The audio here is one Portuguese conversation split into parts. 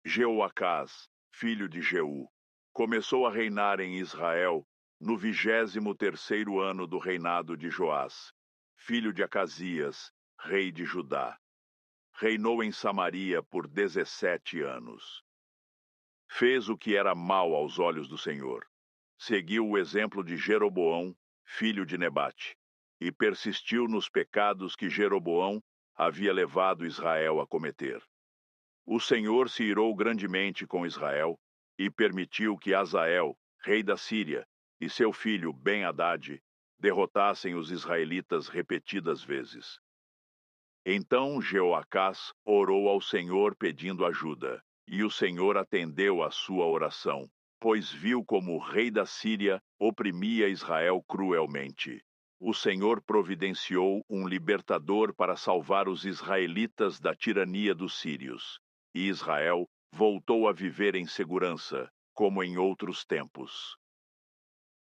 Jeoacás, filho de Jeú, começou a reinar em Israel no 23º ano do reinado de Joás, filho de Acasias, rei de Judá. Reinou em Samaria por 17 anos. Fez o que era mal aos olhos do Senhor. Seguiu o exemplo de Jeroboão, filho de Nebate, e persistiu nos pecados que Jeroboão havia levado Israel a cometer. O Senhor se irou grandemente com Israel e permitiu que Hazael, rei da Síria, e seu filho Ben-Hadad derrotassem os israelitas repetidas vezes. Então Jeoacás orou ao Senhor pedindo ajuda, e o Senhor atendeu à sua oração, pois viu como o rei da Síria oprimia Israel cruelmente. O Senhor providenciou um libertador para salvar os israelitas da tirania dos sírios, e Israel voltou a viver em segurança, como em outros tempos.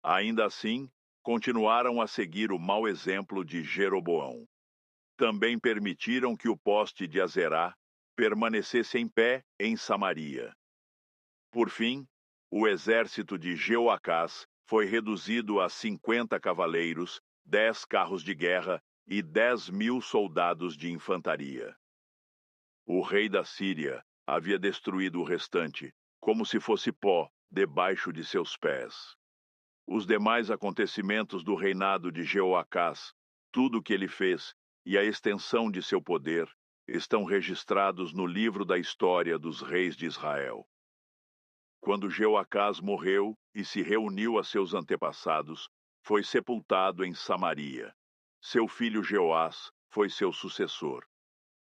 Ainda assim, continuaram a seguir o mau exemplo de Jeroboão. Também permitiram que o poste de Azerá permanecesse em pé em Samaria. Por fim, o exército de Jeoacás foi reduzido a 50 cavaleiros, 10 carros de guerra e 10.000 soldados de infantaria. O rei da Síria havia destruído o restante, como se fosse pó debaixo de seus pés. Os demais acontecimentos do reinado de Jeoacás, tudo o que ele fez e a extensão de seu poder, estão registrados no livro da história dos reis de Israel. Quando Jeoacás morreu e se reuniu a seus antepassados, foi sepultado em Samaria. Seu filho Jeoás foi seu sucessor.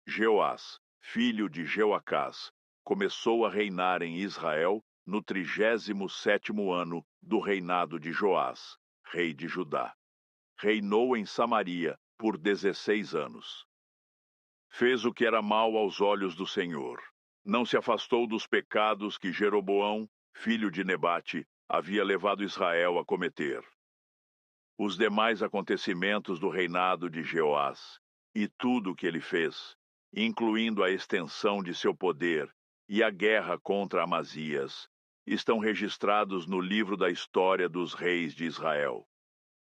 Jeoás, filho de Jeoacás, começou a reinar em Israel no 37º ano do reinado de Joás, rei de Judá. Reinou em Samaria por 16 anos. Fez o que era mal aos olhos do Senhor. Não se afastou dos pecados que Jeroboão, filho de Nebate, havia levado Israel a cometer. Os demais acontecimentos do reinado de Jeoás e tudo o que ele fez, incluindo a extensão de seu poder e a guerra contra Amazias, estão registrados no livro da história dos reis de Israel.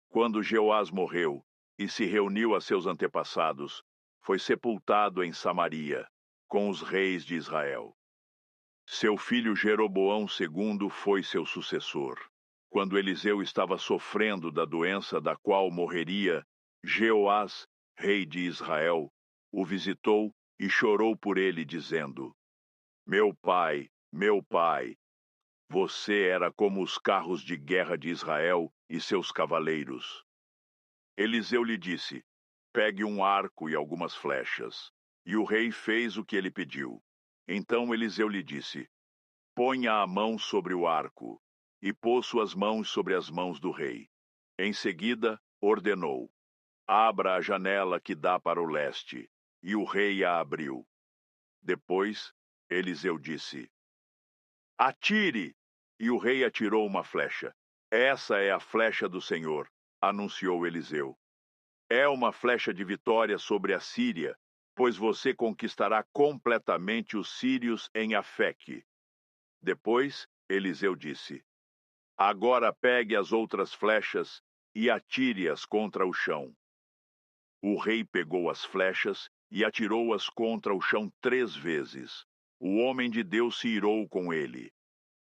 Quando Jeoás morreu e se reuniu a seus antepassados, foi sepultado em Samaria, com os reis de Israel. Seu filho Jeroboão II foi seu sucessor. Quando Eliseu estava sofrendo da doença da qual morreria, Jeoás, rei de Israel, o visitou e chorou por ele, dizendo: meu pai, você era como os carros de guerra de Israel e seus cavaleiros. Eliseu lhe disse: pegue um arco e algumas flechas. E o rei fez o que ele pediu. Então Eliseu lhe disse: ponha a mão sobre o arco. E pôs suas mãos sobre as mãos do rei. Em seguida, ordenou: abra a janela que dá para o leste. E o rei a abriu. Depois, Eliseu disse: atire! E o rei atirou uma flecha. Essa é a flecha do Senhor, anunciou Eliseu. É uma flecha de vitória sobre a Síria, pois você conquistará completamente os sírios em Afeque. Depois, Eliseu disse: agora pegue as outras flechas e atire-as contra o chão. O rei pegou as flechas e atirou-as contra o chão 3 vezes. O homem de Deus se irou com ele.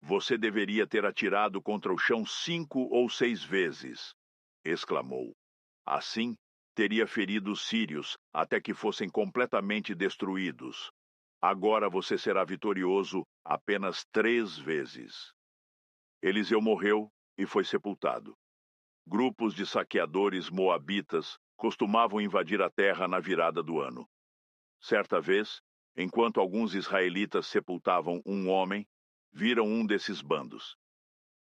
Você deveria ter atirado contra o chão 5 ou 6 vezes, exclamou. Assim, teria ferido os sírios até que fossem completamente destruídos. Agora você será vitorioso apenas 3 vezes. Eliseu morreu e foi sepultado. Grupos de saqueadores moabitas costumavam invadir a terra na virada do ano. Certa vez, enquanto alguns israelitas sepultavam um homem, viram um desses bandos.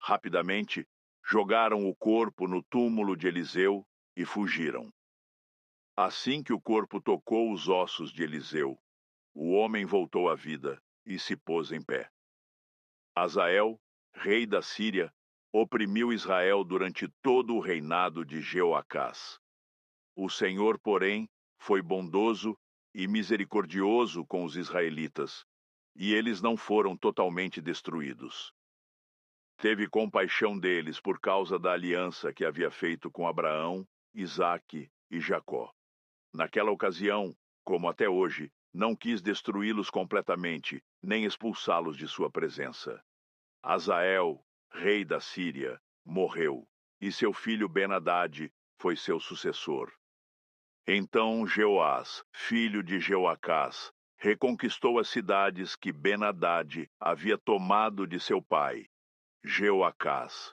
Rapidamente, jogaram o corpo no túmulo de Eliseu e fugiram. Assim que o corpo tocou os ossos de Eliseu, o homem voltou à vida e se pôs em pé. Hazael, rei da Síria, oprimiu Israel durante todo o reinado de Jeoacás. O Senhor, porém, foi bondoso e misericordioso com os israelitas, e eles não foram totalmente destruídos. Teve compaixão deles por causa da aliança que havia feito com Abraão, Isaque e Jacó. Naquela ocasião, como até hoje, não quis destruí-los completamente, nem expulsá-los de sua presença. Hazael, rei da Síria, morreu, e seu filho Ben-Hadad foi seu sucessor. Então Jeoás, filho de Jeoacás, reconquistou as cidades que Ben-Hadad havia tomado de seu pai, Jeoacás.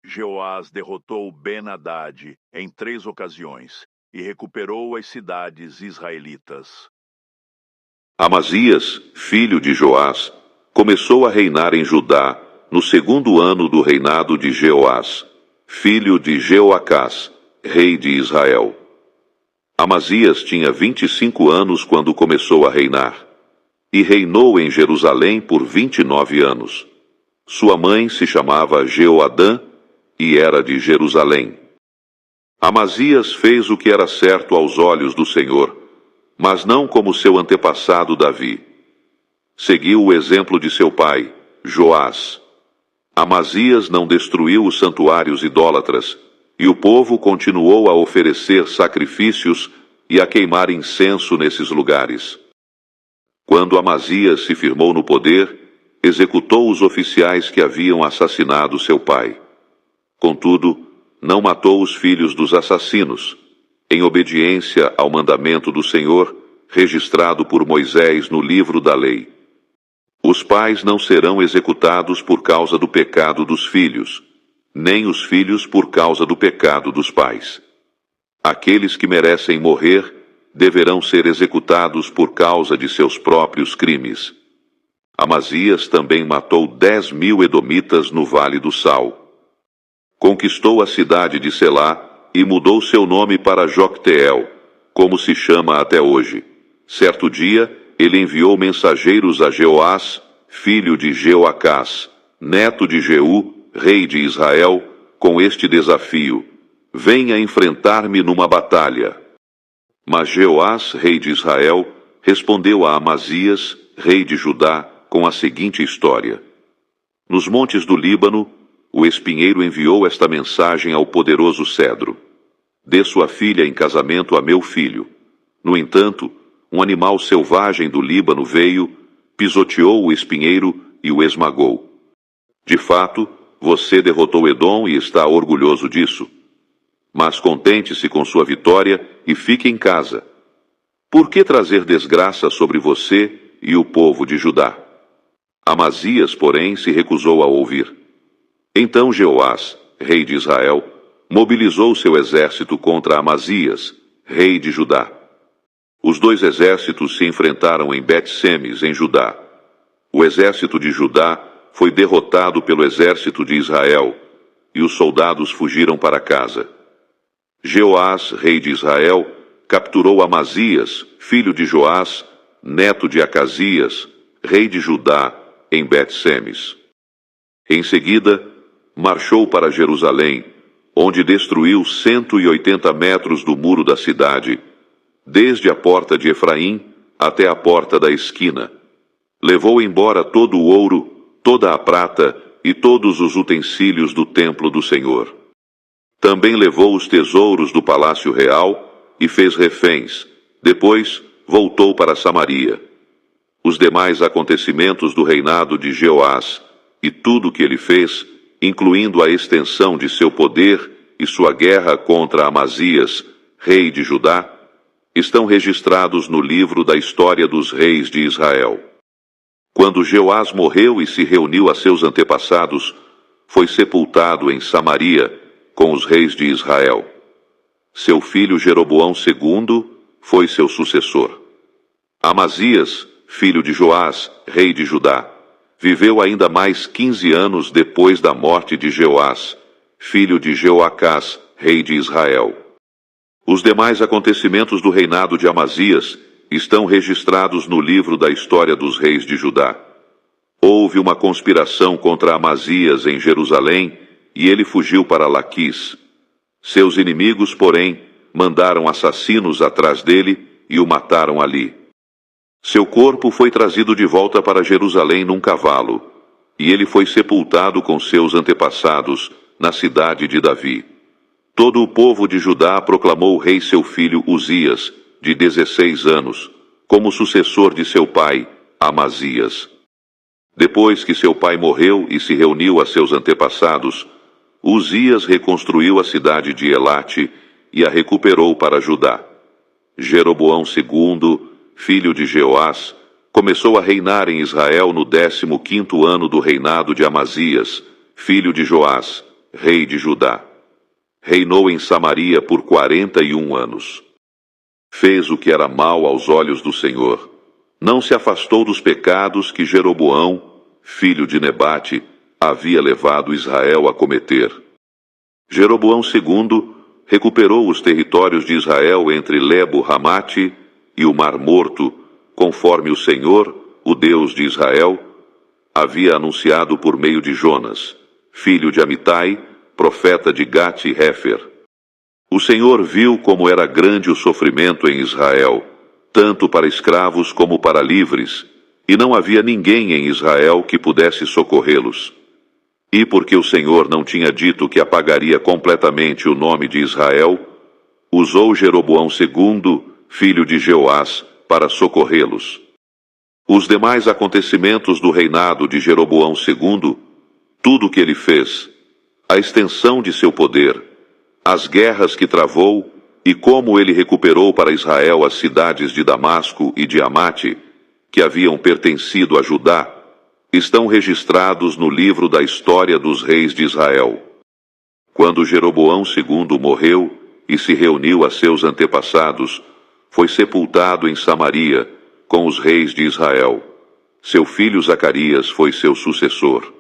Jeoás derrotou Ben-Hadad em 3 ocasiões e recuperou as cidades israelitas. Amazias, filho de Joás, começou a reinar em Judá no 2º ano do reinado de Jeoás, filho de Jeoacás, rei de Israel. Amazias tinha 25 anos quando começou a reinar, e reinou em Jerusalém por 29 anos. Sua mãe se chamava Jeoadã e era de Jerusalém. Amazias fez o que era certo aos olhos do Senhor, mas não como seu antepassado Davi. Seguiu o exemplo de seu pai, Joás. Amazias não destruiu os santuários idólatras, e o povo continuou a oferecer sacrifícios e a queimar incenso nesses lugares. Quando Amazias se firmou no poder, executou os oficiais que haviam assassinado seu pai. Contudo, não matou os filhos dos assassinos, em obediência ao mandamento do Senhor, registrado por Moisés no livro da lei. Os pais não serão executados por causa do pecado dos filhos, nem os filhos por causa do pecado dos pais. Aqueles que merecem morrer deverão ser executados por causa de seus próprios crimes. Amazias também matou 10.000 edomitas no Vale do Sal. Conquistou a cidade de Selá e mudou seu nome para Jocteel, como se chama até hoje. Certo dia, ele enviou mensageiros a Jeoás, filho de Jeoacás, neto de Jeú, rei de Israel, com este desafio: venha enfrentar-me numa batalha. Mas Jeoás, rei de Israel, respondeu a Amazias, rei de Judá, com a seguinte história: nos montes do Líbano, o espinheiro enviou esta mensagem ao poderoso cedro: dê sua filha em casamento a meu filho. No entanto, um animal selvagem do Líbano veio, pisoteou o espinheiro e o esmagou. De fato, você derrotou Edom e está orgulhoso disso. Mas contente-se com sua vitória e fique em casa. Por que trazer desgraça sobre você e o povo de Judá? Amazias, porém, se recusou a ouvir. Então Jeoás, rei de Israel, mobilizou seu exército contra Amazias, rei de Judá. Os 2 exércitos se enfrentaram em Bet-Semes, em Judá. O exército de Judá foi derrotado pelo exército de Israel, e os soldados fugiram para casa. Jeoás, rei de Israel, capturou Amazias, filho de Joás, neto de Acasias, rei de Judá, em Bet-Semes. Em seguida, marchou para Jerusalém, onde destruiu 180 metros do muro da cidade, desde a porta de Efraim até a porta da esquina. Levou embora todo o ouro, toda a prata e todos os utensílios do templo do Senhor. Também levou os tesouros do palácio real e fez reféns. Depois, voltou para Samaria. Os demais acontecimentos do reinado de Jeoás e tudo o que ele fez, incluindo a extensão de seu poder e sua guerra contra Amazias, rei de Judá, estão registrados no livro da história dos reis de Israel. Quando Jeoás morreu e se reuniu a seus antepassados, foi sepultado em Samaria com os reis de Israel. Seu filho Jeroboão II foi seu sucessor. Amazias, filho de Joás, rei de Judá, viveu ainda mais 15 anos depois da morte de Jeoás, filho de Jeoacás, rei de Israel. Os demais acontecimentos do reinado de Amazias estão registrados no livro da história dos reis de Judá. Houve uma conspiração contra Amazias em Jerusalém e ele fugiu para Laquis. Seus inimigos, porém, mandaram assassinos atrás dele e o mataram ali. Seu corpo foi trazido de volta para Jerusalém num cavalo, e ele foi sepultado com seus antepassados na cidade de Davi. Todo o povo de Judá proclamou o rei seu filho Uzias, de 16 anos, como sucessor de seu pai, Amazias. Depois que seu pai morreu e se reuniu a seus antepassados, Uzias reconstruiu a cidade de Elate e a recuperou para Judá. Jeroboão II, filho de Jeoás, começou a reinar em Israel no 15º ano do reinado de Amazias, filho de Joás, rei de Judá. Reinou em Samaria por 41 anos. Fez o que era mal aos olhos do Senhor. Não se afastou dos pecados que Jeroboão, filho de Nebate, havia levado Israel a cometer. Jeroboão II recuperou os territórios de Israel entre Lebo-Ramate e o Mar Morto, conforme o Senhor, o Deus de Israel, havia anunciado por meio de Jonas, filho de Amitai, profeta de Gate-Hefer. O Senhor viu como era grande o sofrimento em Israel, tanto para escravos como para livres, e não havia ninguém em Israel que pudesse socorrê-los. E porque o Senhor não tinha dito que apagaria completamente o nome de Israel, usou Jeroboão II, filho de Jeoás, para socorrê-los. Os demais acontecimentos do reinado de Jeroboão II, tudo o que ele fez, a extensão de seu poder, as guerras que travou e como ele recuperou para Israel as cidades de Damasco e de Amate, que haviam pertencido a Judá, estão registrados no livro da história dos reis de Israel. Quando Jeroboão II morreu e se reuniu a seus antepassados, foi sepultado em Samaria com os reis de Israel. Seu filho Zacarias foi seu sucessor.